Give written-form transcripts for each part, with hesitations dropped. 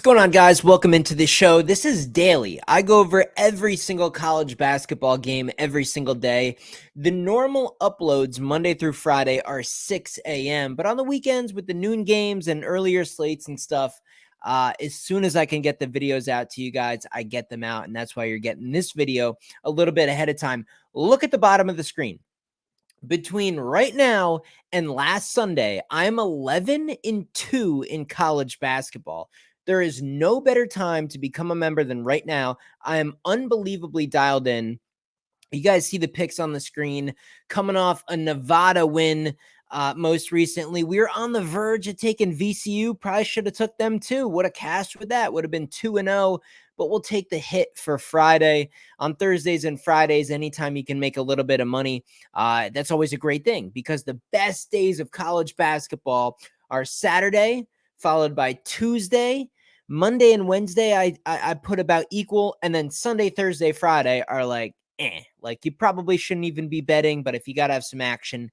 going on, guys? Welcome into the show. This is daily. I go over every single college basketball game every single day. The normal uploads Monday through Friday are 6 a.m., but on the weekends with the noon games and earlier slates and stuff, as soon as I can get the videos out to you guys, I get them out, and that's why you're getting this video a little bit ahead of time. Look at the bottom of the screen. Between right now and last Sunday, I'm 11-2 in college basketball. There is no better time to become a member than right now. I am unbelievably dialed in. You guys see the picks on the screen. Coming off a Nevada win most recently. We were on the verge of taking VCU. Probably should have took them too. Would have cashed with that. Would have been 2-0. But we'll take the hit for Friday. On Thursdays and Fridays, anytime you can make a little bit of money, that's always a great thing, because the best days of college basketball are Saturday, followed by Tuesday. Monday and Wednesday, I put about equal. And then Sunday, Thursday, Friday are like, like you probably shouldn't even be betting, but if you got to have some action,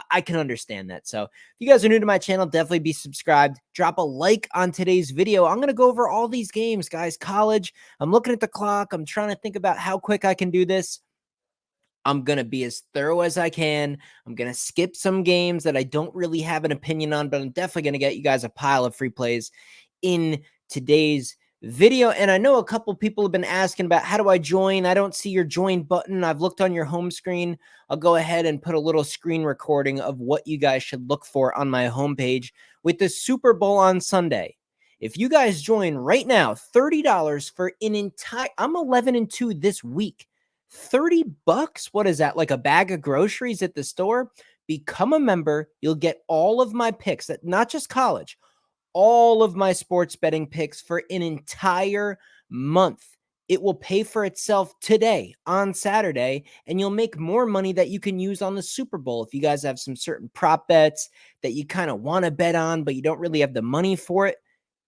I can understand that. So if you guys are new to my channel, definitely be subscribed. Drop a like on today's video. I'm going to go over all these games, guys. College. I'm looking at the clock. I'm trying to think about how quick I can do this. I'm going to be as thorough as I can. I'm going to skip some games that I don't really have an opinion on, but I'm definitely going to get you guys a pile of free plays in today's video. And I know a couple people have been asking about, how do I join? I don't see your join button. I've looked on your home screen. I'll go ahead and put a little screen recording of what you guys should look for on my homepage with the Super Bowl on Sunday. If you guys join right now, $30 for an entire, I'm 11-2 this week. $30? What is that? Like a bag of groceries at the store? Become a member. You'll get all of my picks, not just college, all of my sports betting picks for an entire month. It will pay for itself today on Saturday, and you'll make more money that you can use on the Super Bowl. If you guys have some certain prop bets that you kind of want to bet on, but you don't really have the money for it,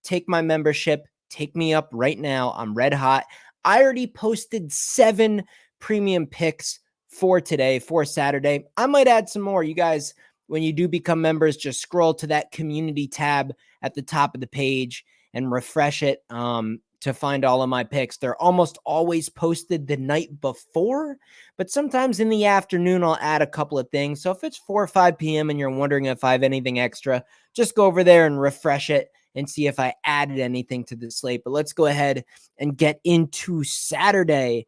take my membership. Take me up right now. I'm red hot. I already posted 7 premium picks for today, for Saturday. I might add some more. You guys, when you do become members, just scroll to that community tab at the top of the page and refresh it to find all of my picks. They're almost always posted the night before, but sometimes in the afternoon, I'll add a couple of things. So if it's 4 or 5 p.m. and you're wondering if I have anything extra, just go over there and refresh it and see if I added anything to the slate. But let's go ahead and get into Saturday.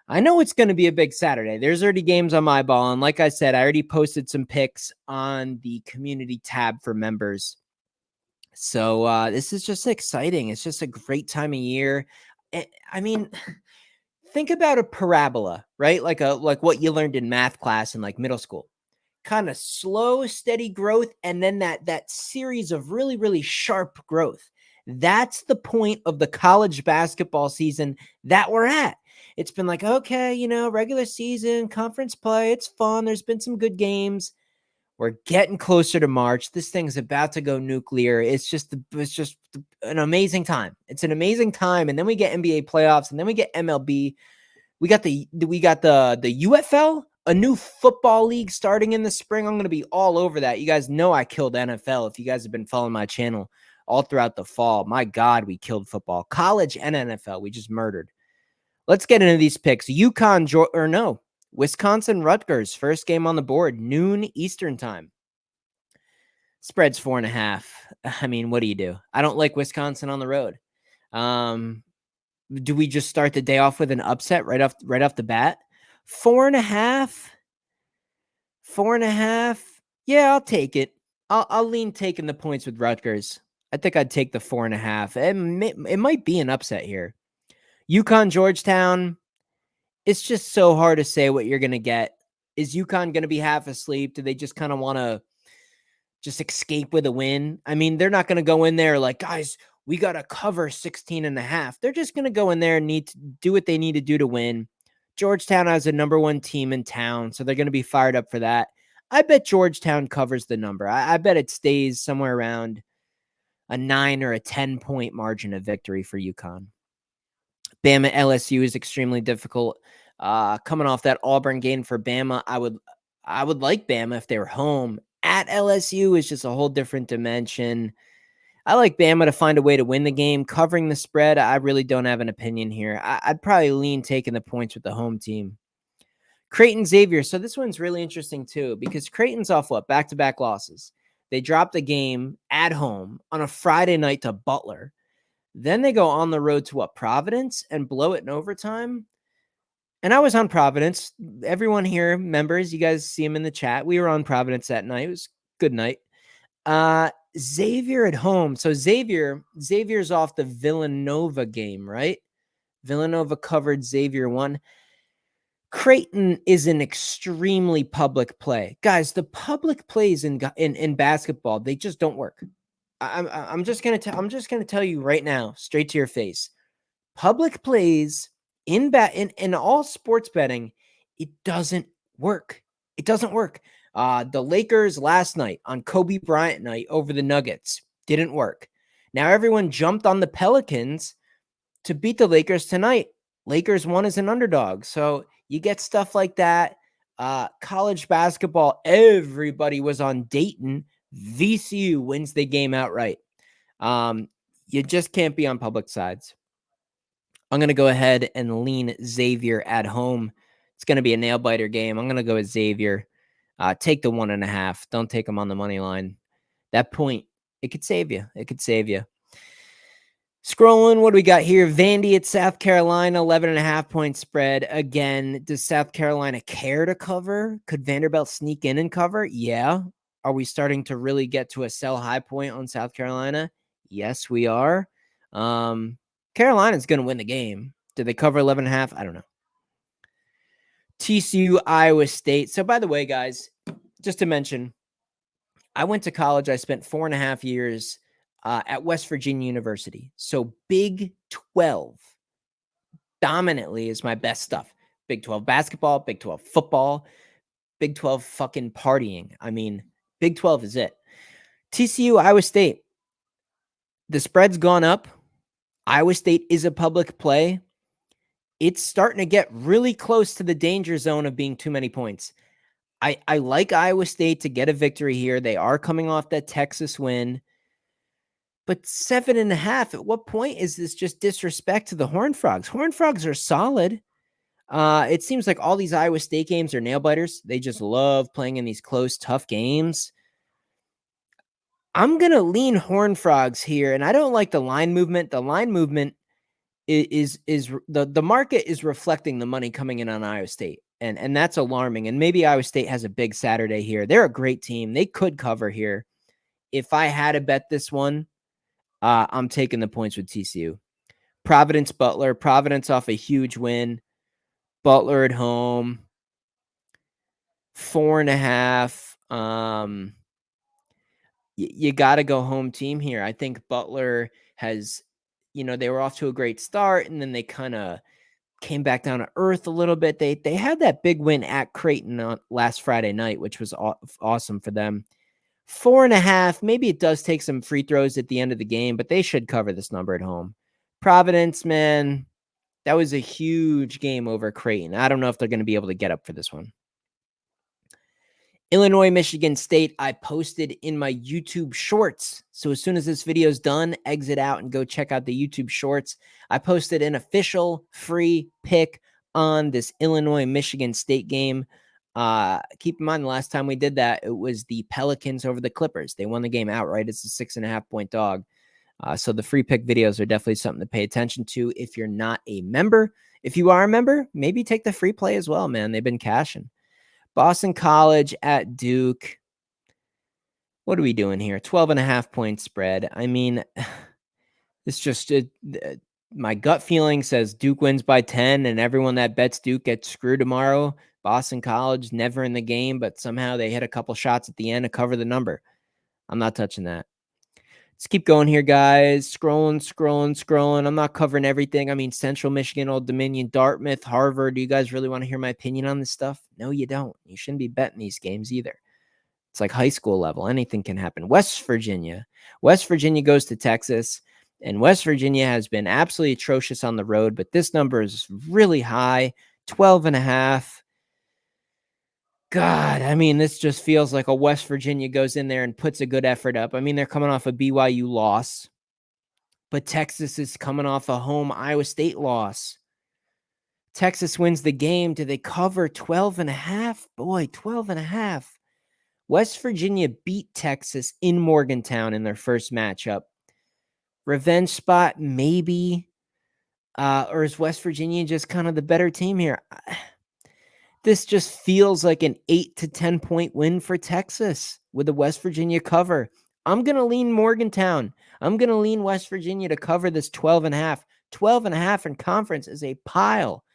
I know it's going to be a big Saturday. There's already games on my ball. And like I said, I already posted some picks on the community tab for members. So this is just exciting. It's just a great time of year. I mean, think about a parabola, right? Like what you learned in math class in like middle school. Kind of slow, steady growth, and then that series of really, really sharp growth. That's the point of the college basketball season that we're at. It's been like, okay, regular season, conference play, it's fun. There's been some good games. We're getting closer to March. This thing's about to go nuclear. It's just an amazing time. It's an amazing time. And then we get NBA playoffs, and then we get MLB. We got the UFL, a new football league starting in the spring. I'm going to be all over that. You guys know I killed NFL. If you guys have been following my channel all throughout the fall, my God, we killed football, college and NFL. We just murdered. Let's get into these picks. Wisconsin Rutgers, first game on the board, noon Eastern time. Spread's 4.5. I mean, what do you do? I don't like Wisconsin on the road. Do we just start the day off with an upset right off the bat? 4.5. 4.5. Yeah, I'll take it. I'll lean taking the points with Rutgers. I think I'd take the 4.5. It might be an upset here. UConn Georgetown. It's just so hard to say what you're going to get. Is UConn going to be half asleep? Do they just kind of want to just escape with a win? I mean, they're not going to go in there like, guys, we got to cover 16.5. They're just going to go in there and need to do what they need to do to win. Georgetown has a number 1 team in town, so they're going to be fired up for that. I bet Georgetown covers the number. I bet it stays somewhere around a 9 or a 10-point margin of victory for UConn. Bama LSU is extremely difficult. Coming off that Auburn game for Bama, I would like Bama if they were home. At LSU is just a whole different dimension. I like Bama to find a way to win the game. Covering the spread, I really don't have an opinion here. I'd probably lean taking the points with the home team. Creighton Xavier. So this one's really interesting too, because Creighton's off what? Back-to-back losses. They dropped the game at home on a Friday night to Butler. Then they go on the road to what? Providence and blow it in overtime. And I was on Providence. Everyone here, members, you guys see him in the chat. We were on Providence that night. It was a good night. Xavier at home. So Xavier's off the Villanova game, right? Villanova covered, Xavier won. Creighton is an extremely public play. Guys, the public plays in basketball, they just don't work. I'm just going to tell you right now, straight to your face. Public plays in all sports betting, it doesn't work. It doesn't work. The Lakers last night on Kobe Bryant night over the Nuggets didn't work. Now everyone jumped on the Pelicans to beat the Lakers tonight. Lakers won as an underdog. So you get stuff like that. College basketball, everybody was on Dayton. VCU wins the game outright. You just can't be on public sides. I'm going to go ahead and lean Xavier at home. It's going to be a nail-biter game. I'm going to go with Xavier. Take the 1.5. Don't take them on the money line. That point, it could save you. It could save you. Scrolling, what do we got here? Vandy at South Carolina, 11.5 point spread. Again, does South Carolina care to cover? Could Vanderbilt sneak in and cover? Yeah. Are we starting to really get to a sell high point on South Carolina? Yes, we are. Carolina's going to win the game. Did they cover 11.5? I don't know. TCU, Iowa State. So, by the way, guys, just to mention, I went to college. I spent 4.5 years at West Virginia University. So, Big 12 dominantly is my best stuff. Big 12 basketball, Big 12 football, Big 12 fucking partying. I mean, Big 12 is it. TCU, Iowa State. The spread's gone up. Iowa State is a public play. It's starting to get really close to the danger zone of being too many points. I like Iowa State to get a victory here. They are coming off that Texas win. But 7.5, at what point is this just disrespect to the Horned Frogs? Horned Frogs are solid. It seems like all these Iowa State games are nail-biters. They just love playing in these close, tough games. I'm going to lean Horned Frogs here, and I don't like the line movement. The line movement is the market is reflecting the money coming in on Iowa State, and that's alarming. And maybe Iowa State has a big Saturday here. They're a great team. They could cover here. If I had to bet this one, I'm taking the points with TCU. Providence, Butler. Providence off a huge win. Butler at home. 4.5. You got to go home team here. I think Butler has, they were off to a great start, and then they kind of came back down to earth a little bit. They had that big win at Creighton on last Friday night, which was awesome for them. 4.5. Maybe it does take some free throws at the end of the game, but they should cover this number at home. Providence, man, that was a huge game over Creighton. I don't know if they're going to be able to get up for this one. Illinois, Michigan State, I posted in my YouTube shorts. So as soon as this video is done, exit out and go check out the YouTube shorts. I posted an official free pick on this Illinois, Michigan State game. Keep in mind, the last time we did that, it was the Pelicans over the Clippers. They won the game outright. It's a 6.5 point dog. So the free pick videos are definitely something to pay attention to if you're not a member. If you are a member, maybe take the free play as well, man. They've been cashing. Boston College at Duke. What are we doing here? 12.5 point spread. I mean, it's just my gut feeling says Duke wins by 10, and everyone that bets Duke gets screwed tomorrow. Boston College never in the game, but somehow they hit a couple shots at the end to cover the number. I'm not touching that. Let's keep going here, guys. Scrolling. I'm not covering everything. I mean, Central Michigan, Old Dominion, Dartmouth, Harvard. Do you guys really want to hear my opinion on this stuff? No, you don't. You shouldn't be betting these games either. It's like high school level. Anything can happen. West Virginia goes to Texas, and West Virginia has been absolutely atrocious on the road, but this number is really high, 12.5. God, I mean, this just feels like a West Virginia goes in there and puts a good effort up. I mean, they're coming off a BYU loss, but Texas is coming off a home Iowa State loss. Texas wins the game. Do they cover 12.5? Boy, 12.5. West Virginia beat Texas in Morgantown in their first matchup. Revenge spot, maybe. Or is West Virginia just kind of the better team here? This just feels like an 8 to 10 point win for Texas with the West Virginia cover. I'm going to lean Morgantown. I'm going to lean West Virginia to cover this 12.5. 12.5 in conference is a pile.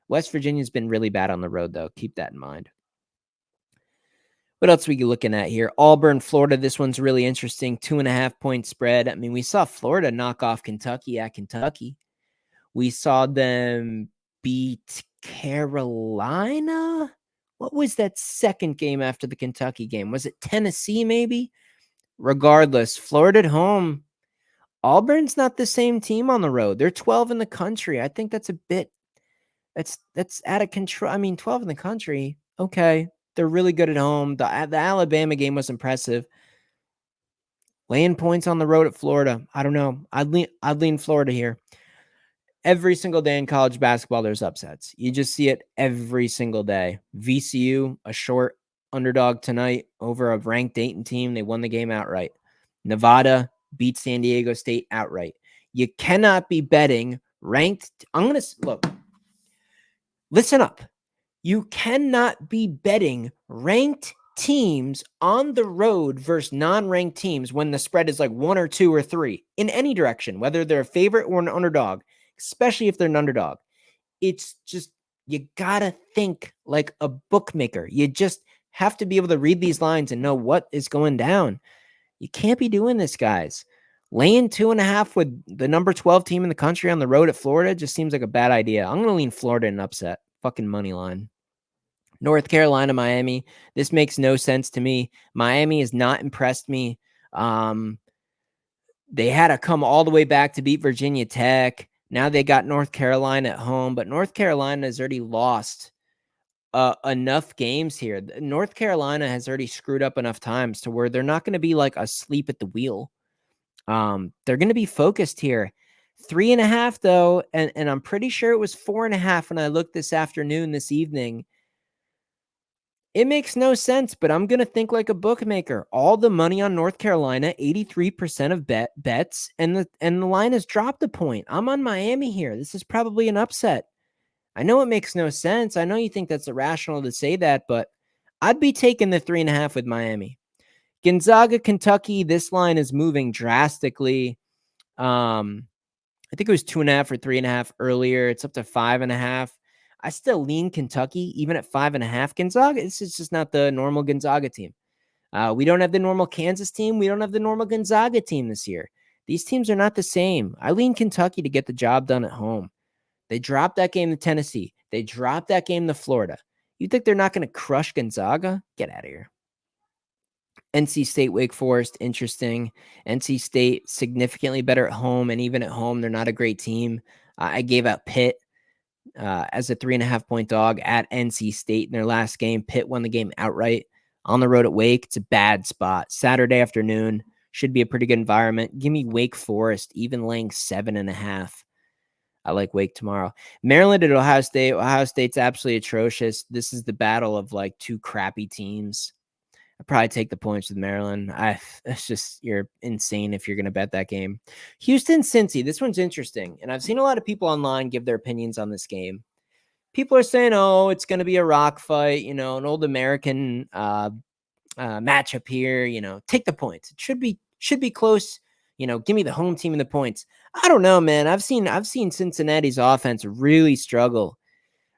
West Virginia's been really bad on the road, though. Keep that in mind. What else are we looking at here? Auburn, Florida. This one's really interesting. 2.5 point spread. I mean, we saw Florida knock off Kentucky at Kentucky. We saw them beat Carolina. What was that second game after the Kentucky game? Was it Tennessee, maybe? Regardless, Florida at home. Auburn's not the same team on the road. They're 12 in the country. I think that's a bit, that's out of control. I mean, 12 in the country. Okay. They're really good at home. The Alabama game was impressive. Laying points on the road at Florida. I don't know. I'd lean Florida here. Every single day in college basketball, there's upsets. You just see it every single day. VCU, a short underdog tonight over a ranked Dayton team. They won the game outright. Nevada beat San Diego State outright. You cannot be betting ranked. I'm going to look. Listen up. You cannot be betting ranked teams on the road versus non-ranked teams when the spread is like 1 or 2 or 3 in any direction, whether they're a favorite or an underdog, especially if they're an underdog. It's just, you gotta think like a bookmaker. You just have to be able to read these lines and know what is going down. You can't be doing this, guys. Laying 2.5 with the number 12 team in the country on the road at Florida just seems like a bad idea. I'm going to lean Florida in upset. Fucking money line. North Carolina, Miami. This makes no sense to me. Miami has not impressed me. They had to come all the way back to beat Virginia Tech. Now they got North Carolina at home, but North Carolina has already lost enough games here. North Carolina has already screwed up enough times to where they're not going to be like asleep at the wheel. They're going to be focused here. 3.5 though, and I'm pretty sure it was 4.5 when I looked this evening. It makes no sense, but I'm going to think like a bookmaker. All the money on North Carolina, 83% of bets, and the line has dropped a point. I'm on Miami here. This is probably an upset. I know it makes no sense. I know you think that's irrational to say that, but I'd be taking the 3.5 with Miami. Gonzaga, Kentucky, this line is moving drastically. I think it was 2.5 or 3.5 earlier. It's up to 5.5. I still lean Kentucky, even at 5.5. Gonzaga, this is just not the normal Gonzaga team. We don't have the normal Kansas team. We don't have the normal Gonzaga team this year. These teams are not the same. I lean Kentucky to get the job done at home. They dropped that game to Tennessee. They dropped that game to Florida. You think they're not going to crush Gonzaga? Get out of here. NC State, Wake Forest, interesting. NC State, significantly better at home, and even at home, they're not a great team. I gave out Pitt as a 3.5 point dog at NC State in their last game. Pitt won the game outright on the road at Wake. It's a bad spot. Saturday afternoon should be a pretty good environment. Give me Wake Forest, even laying 7.5. I like Wake tomorrow. Maryland at Ohio State. Ohio State's absolutely atrocious. This is the battle of like two crappy teams. I'd probably take the points with Maryland. It's just, you're insane if you're going to bet that game. Houston, Cincy. This one's interesting. And I've seen a lot of people online give their opinions on this game. People are saying, oh, it's going to be a rock fight, an old American matchup here, take the points. It should be close. Give me the home team and the points. I don't know, man. I've seen Cincinnati's offense really struggle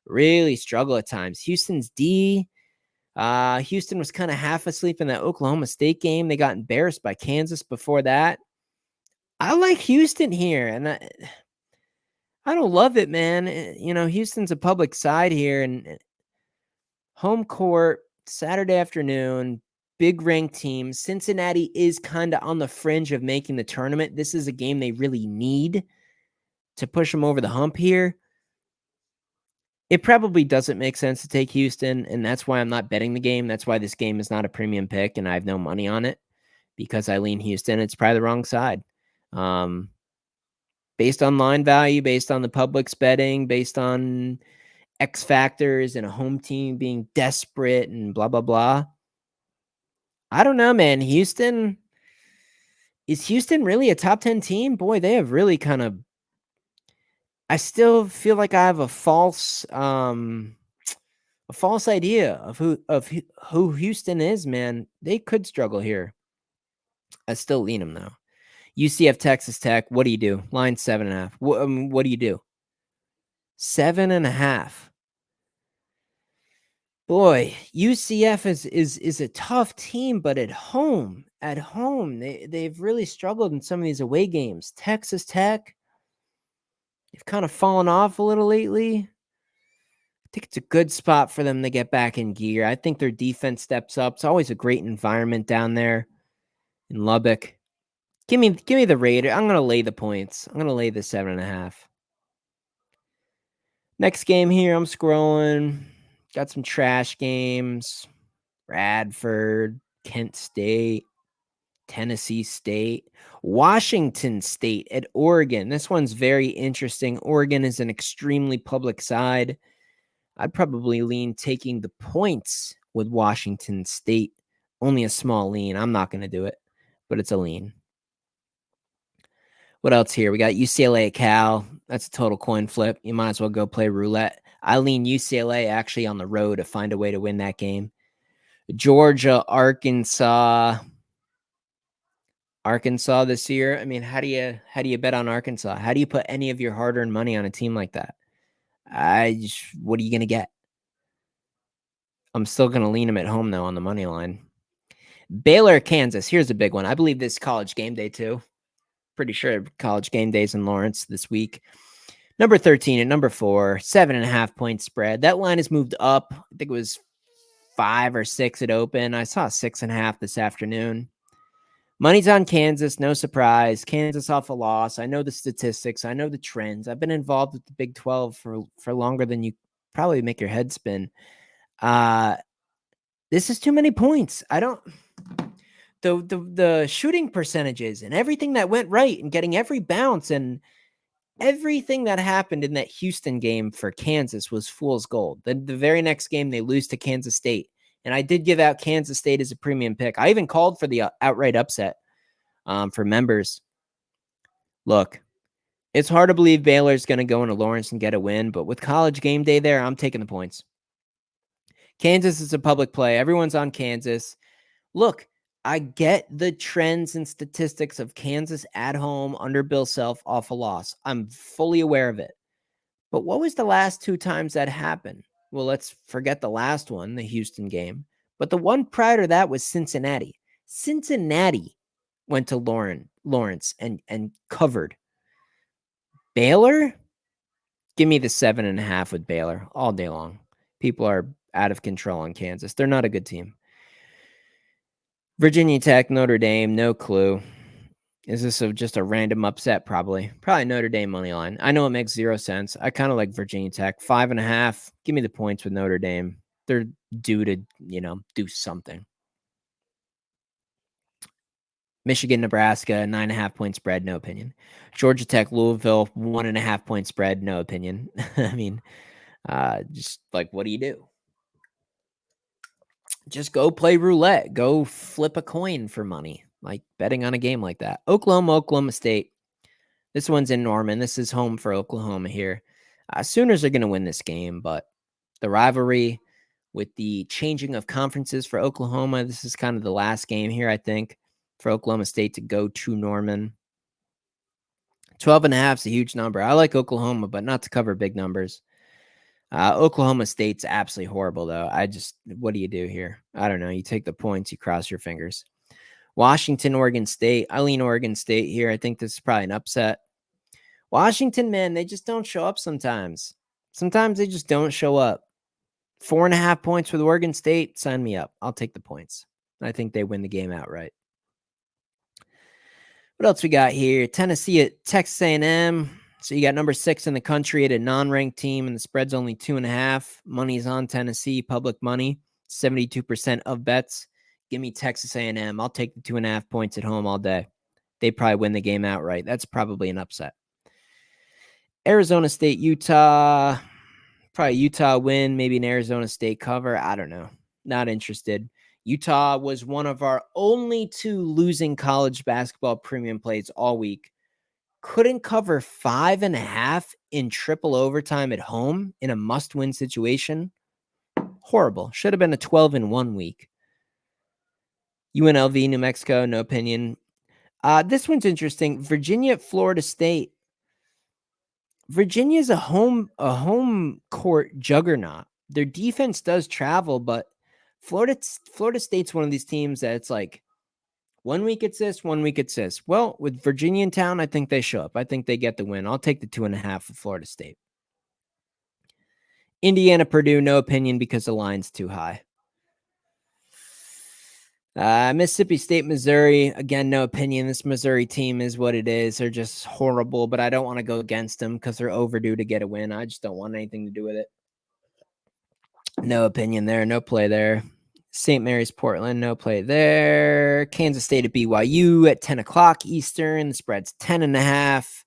at times. Houston's D. Houston was kind of half asleep in that Oklahoma State game. They got embarrassed by Kansas before that. I like Houston here, and I don't love it, man. Houston's a public side here, and home court, Saturday afternoon, big ranked team. Cincinnati is kind of on the fringe of making the tournament. This is a game they really need to push them over the hump here. It probably doesn't make sense to take Houston, and that's why I'm not betting the game. That's why this game is not a premium pick, and I have no money on it because I lean Houston. It's probably the wrong side. Based on line value, based on the public's betting, based on X factors and a home team being desperate and blah, blah, blah. I don't know, man. Is Houston really a top 10 team? Boy, they have really kind of, I still feel like I have a false idea of who Houston is, man. They could struggle here. I still lean them though. UCF Texas Tech. What do you do? Line 7.5. What do you do? 7.5. Boy, UCF is a tough team, but at home they've really struggled in some of these away games. Texas Tech, they've kind of fallen off a little lately. I think it's a good spot for them to get back in gear. I think their defense steps up. It's always a great environment down there in Lubbock. Give me the Raider. I'm gonna lay the points. I'm gonna lay the 7.5. Next game here, I'm scrolling. Got some trash games. Bradford, Kent State, Tennessee State, Washington State at Oregon. This one's very interesting. Oregon is an extremely public side. I'd probably lean taking the points with Washington State. Only a small lean. I'm not going to do it, but it's a lean. What else here? We got UCLA at Cal. That's a total coin flip. You might as well go play roulette. I lean UCLA actually on the road to find a way to win that game. Georgia, Arkansas this year. I mean, how do you bet on Arkansas? How do you put any of your hard-earned money on a team like that? What are you going to get? I'm still going to lean them at home, though, on the money line. Baylor, Kansas. Here's a big one. I believe this college game day, too. Pretty sure college game days in Lawrence this week. Number 13 and number 4, 7.5 point spread. That line has moved up. I think it was 5 or 6 at open. I saw 6.5 this afternoon. Money's on Kansas, no surprise. Kansas off a loss. I know the statistics. I know the trends. I've been involved with the Big 12 for longer than you probably make your head spin. This is too many points. I don't. The shooting percentages and everything that went right and getting every bounce and everything that happened in that Houston game for Kansas was fool's gold. The very next game they lose to Kansas State. And I did give out Kansas State as a premium pick. I even called for the outright upset for members. Look, it's hard to believe Baylor's going to go into Lawrence and get a win, but with college game day there, I'm taking the points. Kansas is a public play. Everyone's on Kansas. Look, I get the trends and statistics of Kansas at home under Bill Self off a loss. I'm fully aware of it. But what was the last 2 times that happened? Well, let's forget the last one, the Houston game. But the one prior to that was Cincinnati. Cincinnati went to Lawrence and covered. Baylor? Give me the 7.5 with Baylor all day long. People are out of control on Kansas. They're not a good team. Virginia Tech, Notre Dame, no clue. Is this just a random upset? Probably Notre Dame money line. I know it makes 0 sense. I kind of like Virginia Tech. 5.5. Give me the points with Notre Dame. They're due to, do something. Michigan, Nebraska, 9.5 point spread, no opinion. Georgia Tech, Louisville, 1.5 point spread, no opinion. I mean, just like, what do you do? Just go play roulette. Go flip a coin for money, like betting on a game like that. Oklahoma State. This one's in Norman. This is home for Oklahoma here. Sooners are going to win this game, but the rivalry with the changing of conferences for Oklahoma, this is kind of the last game here, I think, for Oklahoma State to go to Norman. 12.5 is a huge number. I like Oklahoma, but not to cover big numbers. Oklahoma State's absolutely horrible, though. What do you do here? I don't know. You take the points, you cross your fingers. Washington, Oregon State. I lean Oregon State here. I think this is probably an upset. Washington, man, they just don't show up sometimes. Sometimes they just don't show up. 4.5 points with Oregon State. Sign me up. I'll take the points. I think they win the game outright. What else we got here? Tennessee at Texas A&M. So you got number 6 in the country at a non-ranked team, and the spread's only 2.5. Money's on Tennessee, public money, 72% of bets. Give me Texas A&M. I'll take the 2.5 points at home all day. They probably win the game outright. That's probably an upset. Arizona State, Utah. Probably Utah win, maybe an Arizona State cover. I don't know. Not interested. Utah was one of our only 2 losing college basketball premium plays all week. Couldn't cover 5.5 in triple overtime at home in a must-win situation. Horrible. Should have been a 12-1 week. UNLV, New Mexico, no opinion. This one's interesting. Virginia, Florida State. Virginia's a home court juggernaut. Their defense does travel, but Florida State's one of these teams that it's like 1 week it's this, 1 week it's this. Well, with Virginia in town, I think they show up. I think they get the win. I'll take the 2.5 for Florida State. Indiana, Purdue, no opinion because the line's too high. Mississippi State, Missouri, again, no opinion. This Missouri team is what it is. They're just horrible, but I don't want to go against them because they're overdue to get a win. I just don't want anything to do with it. No opinion there. No play there. St. Mary's, Portland, no play there. Kansas State at BYU at 10 o'clock Eastern. The spread's 10.5.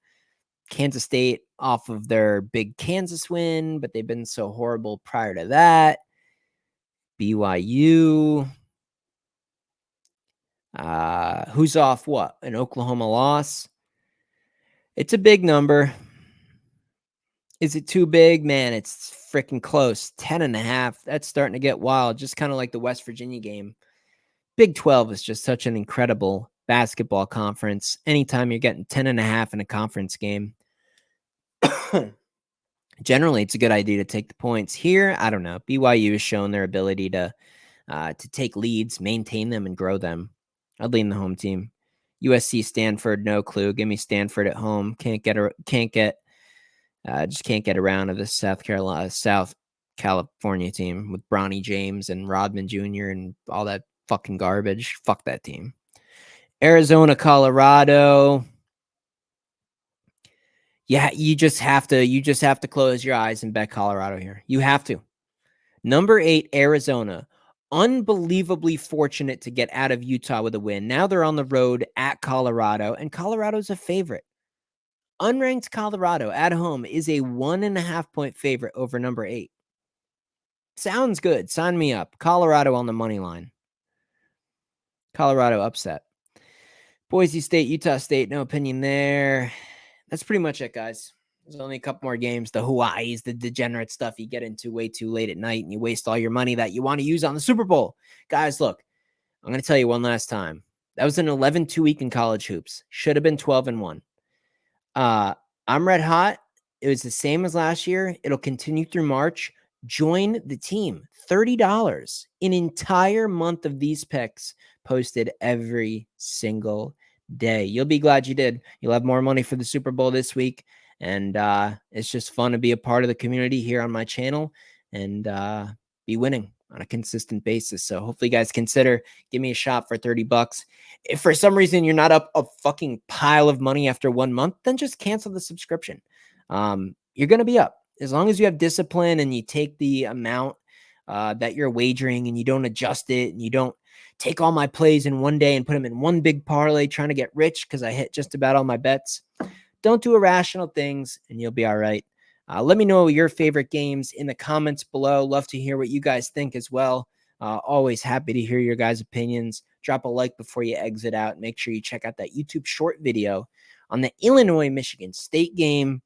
Kansas State off of their big Kansas win, but they've been so horrible prior to that. BYU. Who's off what? An Oklahoma loss? It's a big number. Is it too big? Man, it's freaking close. 10.5. That's starting to get wild. Just kind of like the West Virginia game. Big 12 is just such an incredible basketball conference. Anytime you're getting 10.5 in a conference game, generally it's a good idea to take the points. Here, I don't know. BYU has shown their ability to take leads, maintain them, and grow them. I'd lean the home team. USC, Stanford, no clue. Give me Stanford at home. Just can't get around to the South California team with Bronny James and Rodman Jr. and all that fucking garbage. Fuck that team. Arizona, Colorado. Yeah, you just have to close your eyes and bet Colorado here. You have to. Number 8, Arizona. Unbelievably fortunate to get out of Utah with a win. Now they're on the road at Colorado, and Colorado's a favorite. Unranked Colorado at home is a 1.5 point favorite over number 8. Sounds good. Sign me up. Colorado on the money line. Colorado upset. Boise State, Utah State, no opinion there. That's pretty much it, guys. There's only a couple more games. The Hawaiis, the degenerate stuff you get into way too late at night and you waste all your money that you want to use on the Super Bowl. Guys, look, I'm going to tell you one last time. That was an 11-2 week in college hoops. Should have been 12-1. I'm red hot. It was the same as last year. It'll continue through March. Join the team. $30. An entire month of these picks posted every single day. You'll be glad you did. You'll have more money for the Super Bowl this week. And it's just fun to be a part of the community here on my channel and be winning on a consistent basis. So hopefully you guys consider give me a shot for $30. If for some reason you're not up a fucking pile of money after 1 month, then just cancel the subscription. You're going to be up as long as you have discipline and you take the amount that you're wagering and you don't adjust it and you don't take all my plays in one day and put them in one big parlay trying to get rich because I hit just about all my bets. Don't do irrational things and you'll be all right. Let me know your favorite games in the comments below. Love to hear what you guys think as well. Always happy to hear your guys' opinions. Drop a like before you exit out. Make sure you check out that YouTube short video on the Illinois-Michigan State game.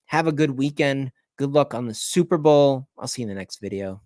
Have a good weekend. Good luck on the Super Bowl. I'll see you in the next video.